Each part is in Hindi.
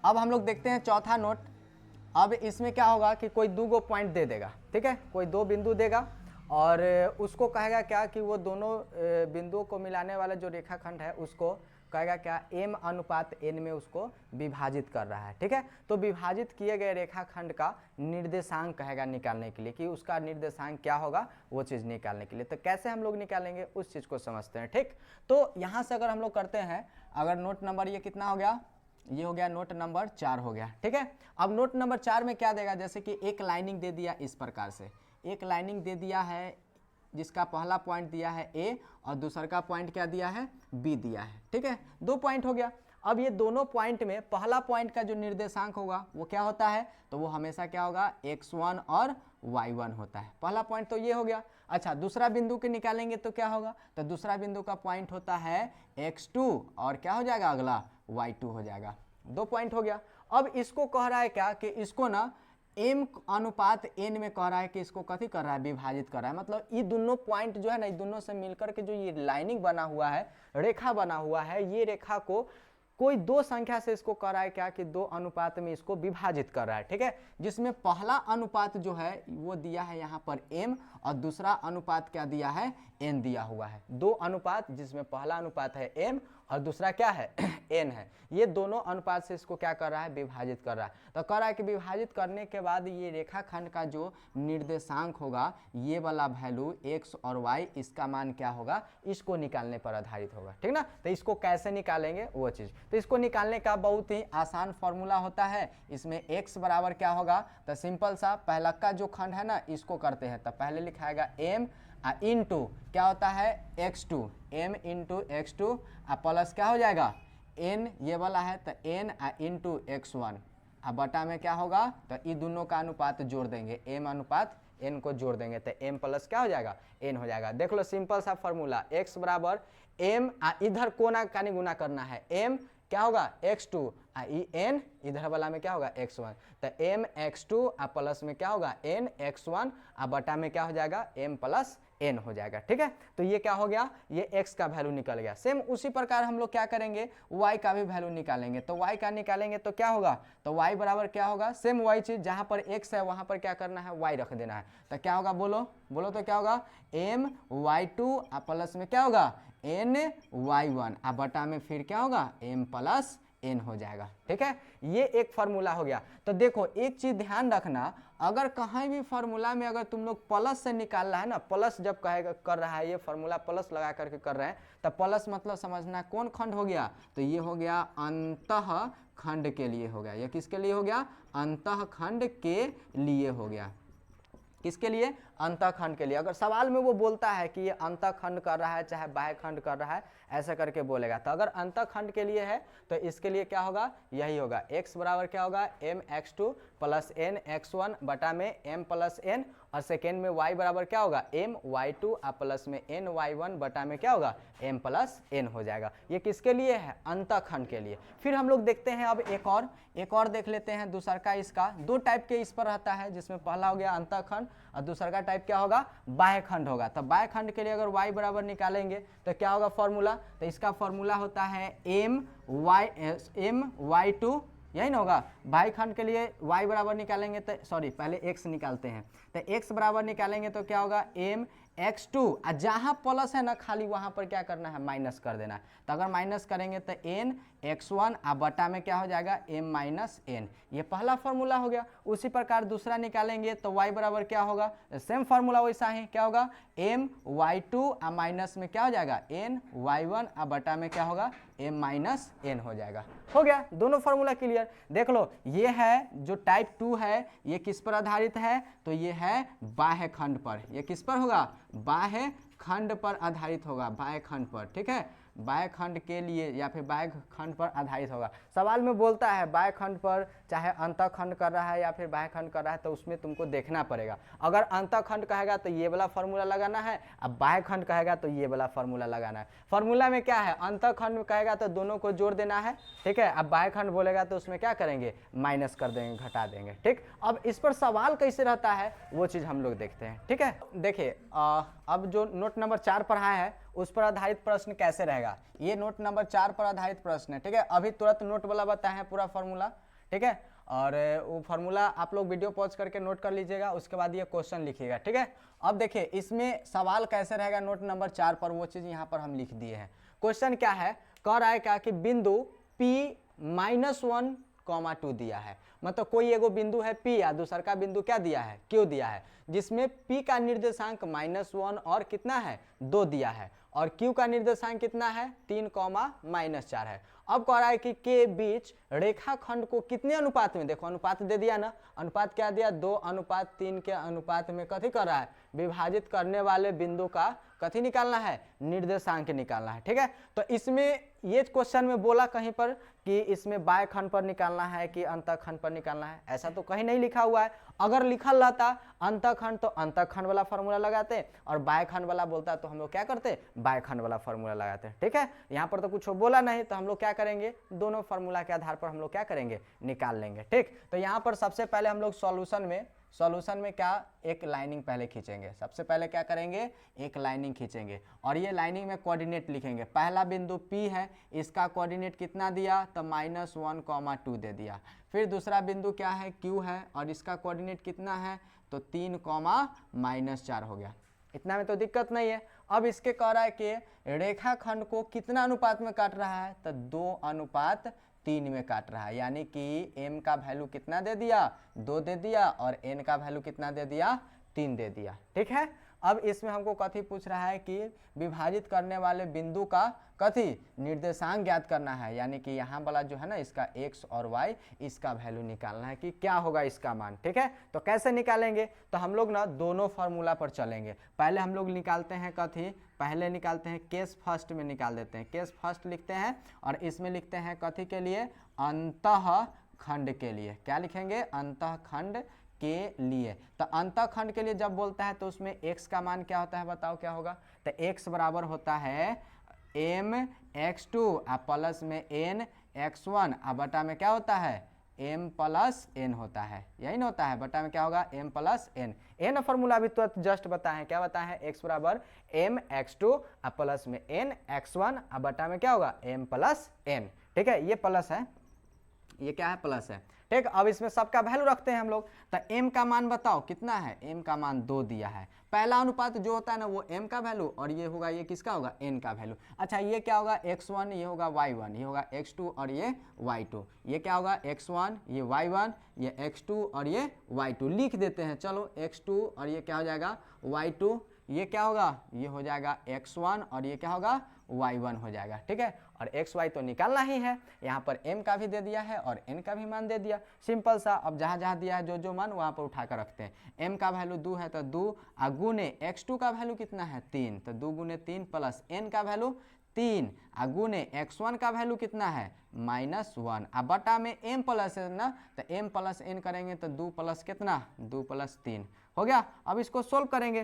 अब हम लोग देखते हैं चौथा नोट। अब इसमें क्या होगा कि कोई दो गो पॉइंट दे देगा, ठीक है, कोई दो बिंदु देगा और उसको कहेगा क्या कि वो दोनों बिंदुओं को मिलाने वाला जो रेखाखंड है उसको कहेगा क्या, m अनुपात n में उसको विभाजित कर रहा है, ठीक है। तो विभाजित किए गए रेखाखंड का निर्देशांक कहेगा निकालने के लिए कि उसका निर्देशांक क्या होगा, वो चीज़ निकालने के लिए। तो कैसे हम लोग निकालेंगे उस चीज़ को समझते हैं, ठीक। तो यहाँ से अगर हम लोग करते हैं, अगर नोट नंबर ये कितना हो गया, ये हो गया नोट नंबर 4 हो गया, ठीक है। अब नोट नंबर 4 में क्या देगा, जैसे कि एक लाइनिंग दे दिया इस प्रकार से, एक लाइनिंग दे दिया है जिसका पहला पॉइंट दिया है ए और दूसरा का पॉइंट क्या दिया है, बी दिया है, ठीक है। 2 पॉइंट हो गया। अब ये दोनों पॉइंट में पहला पॉइंट का जो निर्देशांक होगा वो क्या होता है, तो वो हमेशा क्या होगा, x1 और y1 होता है। पहला पॉइंट तो ये हो गया। अच्छा, दूसरा बिंदु के निकालेंगे तो क्या होगा, तो दूसरा बिंदु का पॉइंट होता है x2 और क्या हो जाएगा अगला, y2 हो जाएगा। 2 पॉइंट हो गया। अब इसको कह रहा है क्या कि इसको ना m अनुपात n में कह रहा है कि इसको कथी कर रहा है, विभाजित कर रहा है। मतलब ये दोनों पॉइंट जो है ना, ये दोनों से मिलकर के जो ये लाइनिंग बना हुआ है, रेखा बना हुआ है, ये रेखा को कोई दो संख्या से इसको कर रहा है क्या कि 2 अनुपात में इसको विभाजित कर रहा है, ठीक है। जिसमें पहला अनुपात जो है वो दिया है यहाँ पर m और दूसरा अनुपात क्या दिया है, n दिया हुआ है। 2 अनुपात जिसमें पहला अनुपात है m और दूसरा क्या है n है। ये दोनों अनुपात से इसको क्या कर रहा है, विभाजित कर रहा है। तो कह रहा है कि विभाजित करने के बाद ये रेखाखंड का जो निर्देशांक होगा, ये वाला वैल्यू x और y, इसका मान क्या होगा, इसको निकालने पर आधारित होगा, ठीक ना। तो इसको कैसे निकालेंगे वो चीज़, तो इसको निकालने का बहुत ही आसान फॉर्मूला होता है। इसमें x बराबर क्या होगा, तो सिंपल सा पहला का जो खंड है ना इसको करते हैं। तो पहले लिखाएगा m इंटू क्या होता है x2, m into x2 plus क्या हो जाएगा n, ये वाला है तो n इंटू x1 बटा में क्या होगा, तो ये दोनों का अनुपात जोड़ देंगे, m अनुपात n को जोड़ देंगे तो m प्लस क्या हो जाएगा, n हो जाएगा। देख लो सिंपल सा फॉर्मूला, x बराबर m इधर कोना का गुना करना है, m क्या होगा x2 n इधर वाला में क्या होगा x1, तो m x2 प्लस में क्या होगा n x1 बटा में क्या हो जाएगा m प्लस n हो जाएगा, ठीक है। तो ये क्या हो गया, ये x का वैल्यू निकल गया। सेम उसी प्रकार हम लोग क्या करेंगे, y का भी वैल्यू निकालेंगे। तो y का निकालेंगे तो क्या होगा, तो y बराबर क्या होगा, सेम y चीज जहां पर x है वहां पर क्या करना है, y रख देना है। तो क्या होगा, बोलो बोलो, तो क्या होगा m y2 प्लस में क्या होगा n y1 बटा में फिर क्या होगा m प्लस n हो जाएगा, ठीक है। ये एक फार्मूला हो गया। तो देखो एक चीज ध्यान रखना, अगर कहीं भी फार्मूला में अगर तुम लोग प्लस से निकाल रहा है ना, प्लस जब कहेगा कर रहा है, ये फार्मूला प्लस लगा करके कर रहे हैं, तो प्लस मतलब समझना कौन खंड हो गया, तो ये हो गया अंतः खंड के लिए हो गया। ये किसके लिए हो गया, अंतः खंड के लिए हो गया। किसके लिए, अंतःखंड के लिए। अगर सवाल में वो बोलता है कि ये अंतःखंड कर रहा है चाहे बाह्य खंड कर रहा है, ऐसा करके बोलेगा। तो अगर अंतःखंड के लिए है तो इसके लिए क्या होगा, यही होगा, x बराबर क्या होगा m x2 plus n x1 बटा में m प्लस n, और सेकेंड में y बराबर क्या होगा m y2 प्लस में n y1 बटा में क्या होगा m प्लस n हो जाएगा। ये किसके लिए है, अंतःखंड के लिए। फिर हम लोग देखते हैं अब एक और देख लेते हैं दूसरा का। इसका 2 टाइप के इस पर रहता है, जिसमें पहला हो गया अंतःखंड और दूसरा का टाइप क्या होगा, बाह्य खंड होगा। तो बाह्य खंड के लिए अगर y बराबर निकालेंगे तो क्या होगा फॉर्मूला, तो इसका फॉर्मूला होता है m y2, यही ना होगा। बाह्य खंड के लिए y बराबर निकालेंगे तो सॉरी पहले x निकालते हैं, तो x बराबर निकालेंगे तो क्या होगा m x2, जहाँ प्लस है ना खाली वहाँ पर क्या करना है, माइनस कर देना है। तो अगर माइनस करेंगे तो n x1 बटा में क्या हो जाएगा m माइनस n, ये पहला फॉर्मूला हो गया। उसी प्रकार दूसरा निकालेंगे तो y बराबर क्या होगा, सेम फार्मूला वैसा ही क्या होगा m y2 माइनस में क्या हो जाएगा n y1 बटा में क्या होगा m माइनस n हो जाएगा। हो गया दोनों फार्मूला क्लियर। देख लो ये है जो टाइप 2 है, ये किस पर आधारित है, तो ये है बाह्य खंड पर। ये किस पर होगा, बाह्य खंड पर आधारित होगा, बाह्य खंड पर, ठीक है। बाह्य खंड के लिए या फिर बाह्य खंड पर आधारित होगा। सवाल में बोलता है बाह्य खंड पर चाहे अंतःखंड कर रहा है या फिर बाह्य खंड कर रहा है, तो उसमें तुमको देखना पड़ेगा। अगर अंतःखंड कहेगा तो ये वाला फार्मूला लगाना है, अब बाह्य खंड कहेगा तो ये वाला फार्मूला लगाना है। फार्मूला में क्या है, अंतःखंड में कहेगा तो दोनों को जोड़ देना है, ठीक है। अब बाह्य खंड बोलेगा तो उसमें क्या करेंगे, माइनस कर देंगे, घटा देंगे, ठीक। अब इस पर सवाल कैसे रहता है वो चीज़ हम लोग देखते हैं, ठीक है। देखिए अब जो नोट नंबर 4 पढ़ाया है उस पर आधारित प्रश्न कैसे रहेगा, ये नोट नंबर 4 पर आधारित प्रश्न है, ठीक है। अभी तुरंत नोट वाला बताए हैं पूरा फॉर्मूला, ठीक है। और वो फार्मूला आप लोग वीडियो पॉज करके नोट कर लीजिएगा, उसके बाद ये क्वेश्चन लिखिएगा, ठीक है। अब देखिए इसमें सवाल कैसे रहेगा, नोट नंबर 4 पर वो चीज़ यहाँ पर हम लिख दिए हैं। क्वेश्चन क्या है, कह रहा है क्या कि बिंदु P-1,2 दिया है, मतलब कोई एगो बिंदु है P या दूसरा का बिंदु क्या दिया है, Q दिया है, जिसमें P का निर्देशांक -1 और कितना है 2 दिया है, और Q का निर्देशांक कितना है 3, -4 है। अब कह रहा है कि के बीच रेखाखंड को कितने अनुपात में, देखो अनुपात दे दिया ना, अनुपात क्या दिया 2:3 के अनुपात में कथी कर रहा है, विभाजित करने वाले बिंदु का कथी निकालना है, निर्देशांक निकालना है, ठीक है। तो इसमें ये क्वेश्चन में बोला कहीं पर कि इसमें बाह्य खंड पर निकालना है कि अंतःखंड पर निकालना है, ऐसा तो कहीं नहीं लिखा हुआ है। अगर लिखल रहता अंतःखंड तो अंतःखंड वाला फार्मूला लगाते, और बाह्य खंड वाला बोलता तो हम लोग क्या करते, बाह्य खंड वाला फार्मूला लगाते, ठीक है। यहाँ पर तो कुछ बोला नहीं, तो हम लोग क्या करेंगे, दोनों फार्मूला के आधार पर हम लोग क्या करेंगे, निकाल लेंगे, ठीक। तो यहाँ पर सबसे पहले हम लोग सॉल्यूशन में क्या, एक लाइनिंग पहले खींचेंगे, सबसे पहले क्या करेंगे, एक लाइनिंग खींचेंगे, और ये लाइनिंग में कोऑर्डिनेट लिखेंगे। पहला बिंदु P है, इसका कोऑर्डिनेट कितना दिया, तो -1,2 दे दिया। फिर दूसरा बिंदु क्या है, Q है, और इसका कोऑर्डिनेट कितना है, तो 3, -4 हो गया। इतना में तो दिक्कत नहीं है। अब इसके कह रहा है कि रेखाखंड को कितना अनुपात में काट रहा है, तो 2:3 में काट रहा है, यानी कि m का वैल्यू कितना दे दिया, 2 दे दिया, और n का वैल्यू कितना दे दिया, 3 दे दिया, ठीक है। अब इसमें हमको कथी पूछ रहा है कि विभाजित करने वाले बिंदु का कथी निर्देशांक ज्ञात करना है, यानी कि यहाँ वाला जो है ना, इसका x और y, इसका वैल्यू निकालना है कि क्या होगा इसका मान, ठीक है। तो कैसे निकालेंगे, तो हम लोग ना दोनों फार्मूला पर चलेंगे। पहले हम लोग निकालते हैं कथी, पहले निकालते हैं केस फर्स्ट में निकाल देते हैं, केस फर्स्ट लिखते हैं, और इसमें लिखते हैं कथी के लिए, अंतःखंड के लिए। क्या लिखेंगे, अंतःखंड के लिए। तो अंतःखंड के लिए जब बोलता है तो उसमें x का मान क्या होता है, बताओ क्या होगा, तो x बराबर होता है mx2 प्लस में nx1, बटा में क्या होता है, m प्लस n होता है, यही ना होता है, बटा में क्या होगा, m plus n। n formula भी तो जस्ट बताए, क्या बताए हैं, x बराबर mx2 प्लस में nx1, बटा में क्या होगा, m प्लस n, ठीक है। ये प्लस है, ये क्या है, प्लस है, ठीक। अब इसमें सबका वैल्यू रखते हैं हम लोग, तो m का मान बताओ कितना है, m का मान 2 दिया है। पहला अनुपात जो होता है ना, वो m का वैल्यू, और ये होगा, ये किसका होगा, n का वैल्यू। अच्छा ये क्या होगा, x1, ये होगा y1, ये होगा x2, और ये y2, ये क्या होगा, x1, ये y1, ये x2, और ये y2 लिख देते हैं। चलो x2, और ये क्या हो जाएगा, y2, ये क्या होगा, ये हो जाएगा x1, और ये क्या होगा, y1 हो जाएगा, ठीक है। और x y तो निकालना ही है, यहाँ पर m का भी दे दिया है और n का भी मान दे दिया, सिंपल सा। अब जहाँ जहाँ दिया है जो मान वहाँ पर उठा कर रखते हैं। m का वैल्यू 2 है तो 2 गुने x2 का वैल्यू कितना है 3, तो 2 गुने 3 प्लस n का वैल्यू 3 गुने x1 का वैल्यू कितना है -1, अब बटा में m प्लस है ना, तो m प्लस n करेंगे तो 2 प्लस कितना, 2 प्लस 3 हो गया। अब इसको सोल्व करेंगे,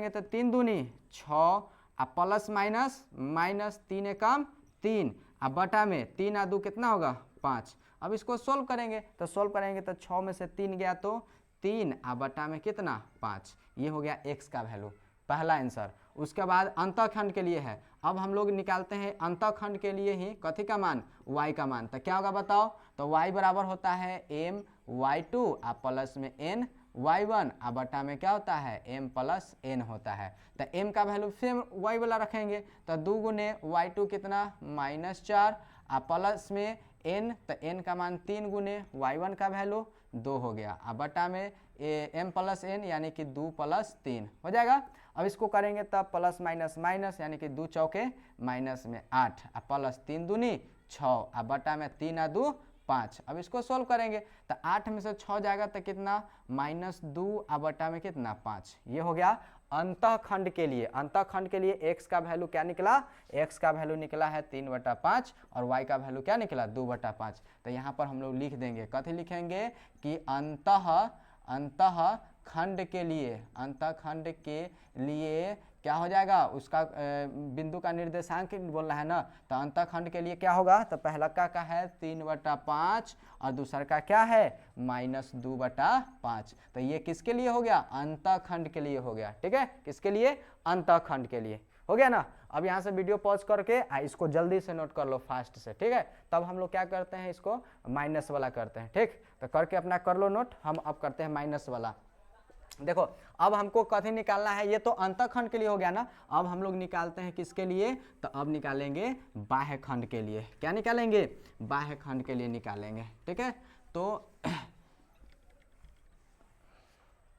तो 3 दूनी 6, प्लस माइनस 3 एकम 3, अब बटा में 3 आ 2 कितना होगा 5। अब इसको सोल्व करेंगे, तो 6 में से 3 गया तो 3, अब बटा में कितना 5, ये हो गया x का वैल्यू, पहला आंसर। उसके बाद अंतःखंड के लिए है, अब हम लोग निकालते हैं अंतःखंड के लिए ही कथी का मान, y का मान। तो क्या होगा बताओ, तो y बराबर होता है m y2 प्लस में n y1, बटा में क्या होता है m प्लस n होता है। तो m का वैल्यू सेम y वाला रखेंगे, तो 2 गुने y2 कितना -4, प्लस में n, तो n का मान 3 गुने y1 का वैल्यू 2 हो गया, बटा में m प्लस n यानी कि 2 प्लस 3 हो जाएगा। अब इसको करेंगे तब प्लस माइनस यानी कि 2 चौके माइनस में 8, प्लस 3 दूनी 6, बटा में 3 आ 2 5। अब इसको सोल्व करेंगे तो 8 में से 6 जाएगा तो कितना -2, बटा में कितना 5। ये हो गया अंतःखंड के लिए। अंतःखंड के लिए x का वैल्यू क्या निकला, x का वैल्यू निकला है 3/5 और y का वैल्यू क्या निकला 2/5। तो यहाँ पर हम लोग लिख देंगे, कथी लिखेंगे कि अंतःखंड के लिए क्या हो जाएगा, उसका बिंदु का निर्देशांक बोलना है ना, तो अंतःखंड के लिए क्या होगा, तो पहला का है 3/5 और दूसरा का क्या है -2/5। तो ये किसके लिए हो गया, अंतःखंड के लिए हो गया, ठीक है, किसके लिए, अंतःखंड के लिए हो गया ना। अब यहाँ से वीडियो पॉज करके इसको जल्दी से नोट कर लो फास्ट से, ठीक है। तब हम लोग क्या करते हैं, इसको माइनस वाला करते हैं, ठीक। तो करके अपना कर लो नोट। हम अब करते हैं माइनस वाला। देखो अब हमको कथी निकालना है, ये तो अंतःखंड के लिए हो गया ना। अब हम लोग निकालते हैं किसके लिए, तो अब निकालेंगे बाह्य खंड के लिए। क्या निकालेंगे, बाह्य खंड के लिए निकालेंगे, ठीक है। तो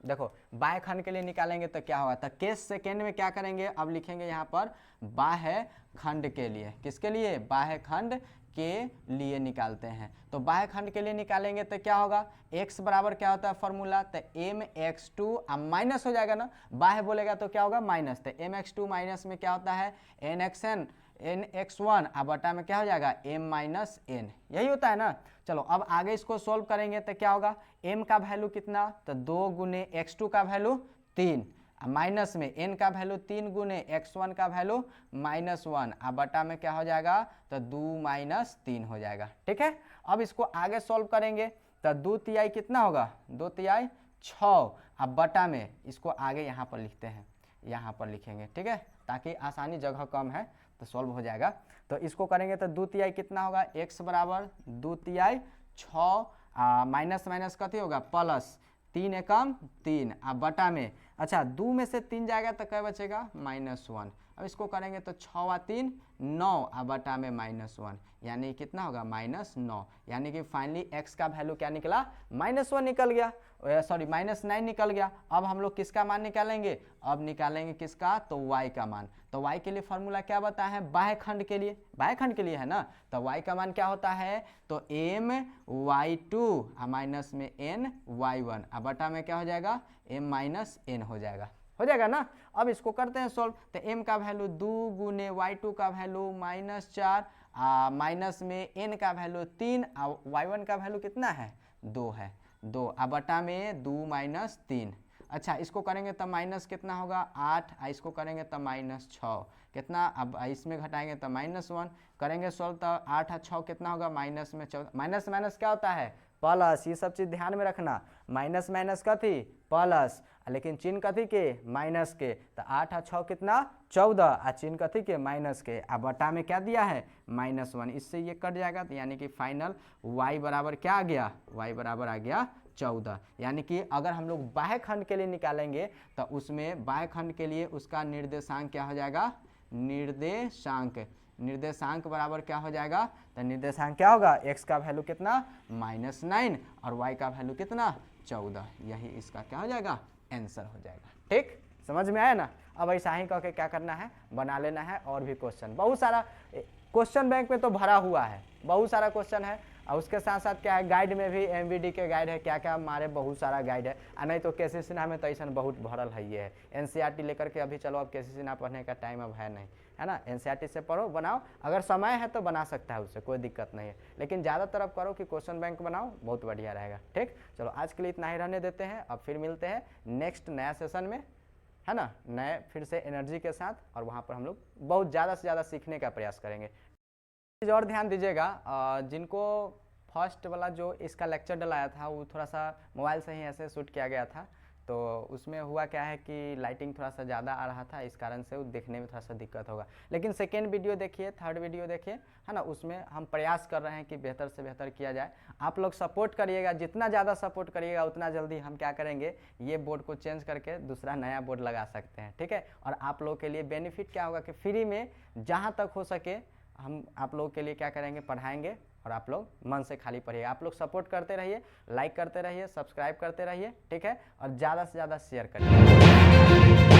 देखो बाह्य खंड के लिए निकालेंगे तो क्या होगा, तो केस सेकेंड में क्या करेंगे, अब लिखेंगे यहाँ पर बाह्य खंड के लिए। किसके लिए, बाह्य खंड के लिए निकालते हैं। तो बाह्य खंड के लिए निकालेंगे तो क्या होगा, x बराबर क्या होता है फॉर्मूला, तो mx2 अब माइनस हो जाएगा ना, बाह्य बोलेगा तो क्या होगा माइनस, तो mx2 माइनस में क्या होता है nx1 अब बटा में क्या हो जाएगा m माइनस n, यही होता है ना। चलो अब आगे इसको सोल्व करेंगे तो क्या होगा, m का वैल्यू कितना, तो 2 गुने x2 का वैल्यू 3, माइनस में n का वैल्यू 3 गुने x1 का वैल्यू -1, अब बटा में क्या हो जाएगा, तो 2 माइनस 3 हो जाएगा, ठीक है। अब इसको आगे सॉल्व करेंगे तो 2 तिहाई कितना होगा, 2 तिहाई 6, अब बटा में इसको आगे यहाँ पर लिखते हैं, यहाँ पर लिखेंगे, ठीक है, ताकि आसानी, जगह कम है तो सॉल्व हो जाएगा। तो इसको करेंगे तो 2 तिहाई कितना होगा, x बराबर 2 तिहाई 6, माइनस माइनस कथी होगा प्लस, 3 एकम 3, अब बटा में, अच्छा 2 में से 3 जाएगा तो क्या बचेगा -1। अब इसको करेंगे तो 6 व 3 9, अब बटा में -1, यानी कितना होगा -9, यानी कि फाइनली x का वैल्यू क्या निकला, -1 निकल गया, सॉरी -9 निकल गया। अब हम लोग किसका मान निकालेंगे, अब निकालेंगे किसका, तो y का मान। तो y के लिए फॉर्मूला क्या बताया है, बाह्य खंड के लिए, बाह्य खंड के लिए है ना। तो y का मान क्या होता है, तो my2 माइनस में n y1, अब बटा में क्या हो जाएगा m माइनस n हो जाएगा ना। अब इसको करते हैं सॉल्व, तो m का वैल्यू 2 गुने y2 का वैल्यू -4, माइनस में n का वैल्यू 3, y1 का वैल्यू कितना है 2 है, 2, अब बटा में 2 माइनस 3। अच्छा इसको करेंगे तो माइनस कितना होगा 8, इसको करेंगे तो -6 कितना, अब इसमें घटाएंगे तो -1, करेंगे सॉल्व तो 8 और 6 कितना होगा, माइनस में 14, माइनस माइनस क्या होता है प्लस, ये सब चीज़ ध्यान में रखना, माइनस माइनस कथी प्लस, लेकिन चिन्ह कथी के माइनस के, तो 8 और 6 कितना 14, आ चिन्ह कथी के माइनस के, अब बटा में क्या दिया है -1, इससे ये कट जाएगा, तो यानी कि फाइनल y बराबर क्या आ गया, y बराबर आ गया 14। यानी कि अगर हम लोग बाह्य खंड के लिए निकालेंगे तो उसमें बाह्य खंड के लिए उसका निर्देशांक क्या हो जाएगा, निर्देशांक बराबर क्या हो जाएगा, तो निर्देशांक क्या होगा, x का वैल्यू कितना -9 और y का वैल्यू कितना 14, यही इसका क्या हो जाएगा आंसर हो जाएगा। ठीक समझ में आया ना। अब ऐसा ही करके क्या करना है, बना लेना है और भी क्वेश्चन, बहुत सारा क्वेश्चन बैंक में तो भरा हुआ है, बहुत सारा क्वेश्चन है। और उसके साथ साथ क्या है, गाइड में भी एमवीडी के गाइड है, क्या क्या हमारे बहुत सारा गाइड है, नहीं तो केसी सिन्हा में तो ऐसा बहुत भरल है, ये है एनसीईआरटी लेकर के अभी चलो, अब केसी सिन्हा पढ़ने का टाइम अब है नहीं, है ना। एनसीईआरटी से पढ़ो, बनाओ, अगर समय है तो बना सकता है, उससे कोई दिक्कत नहीं है, लेकिन ज़्यादातर अब करो कि क्वेश्चन बैंक बनाओ, बहुत बढ़िया रहेगा। ठीक चलो आज के लिए इतना ही रहने देते हैं, अब फिर मिलते हैं नेक्स्ट नया सेशन में, है ना, नए फिर से एनर्जी के साथ, और वहाँ पर हम लोग बहुत ज़्यादा से ज़्यादा सीखने का प्रयास करेंगे। चीज़ और ध्यान दीजिएगा, जिनको फर्स्ट वाला जो इसका लेक्चर डलाया था वो थोड़ा सा मोबाइल से ही ऐसे शूट किया गया था, तो उसमें हुआ क्या है कि लाइटिंग थोड़ा सा ज़्यादा आ रहा था, इस कारण से वो देखने में थोड़ा सा दिक्कत होगा। लेकिन सेकेंड वीडियो देखिए, थर्ड वीडियो देखिए, है ना, उसमें हम प्रयास कर रहे हैं कि बेहतर से बेहतर किया जाए। आप लोग सपोर्ट करिएगा, जितना ज़्यादा सपोर्ट करिएगा उतना जल्दी हम क्या करेंगे, ये बोर्ड को चेंज करके दूसरा नया बोर्ड लगा सकते हैं। ठीक है, और आप लोग के लिए बेनिफिट क्या होगा कि फ्री में जहाँ तक हो सके हम आप लोगों के लिए क्या करेंगे, पढ़ाएंगे, और आप लोग मन से खाली पढ़िए। आप लोग सपोर्ट करते रहिए, लाइक करते रहिए, सब्सक्राइब करते रहिए, ठीक है, और ज़्यादा से ज़्यादा शेयर करिए।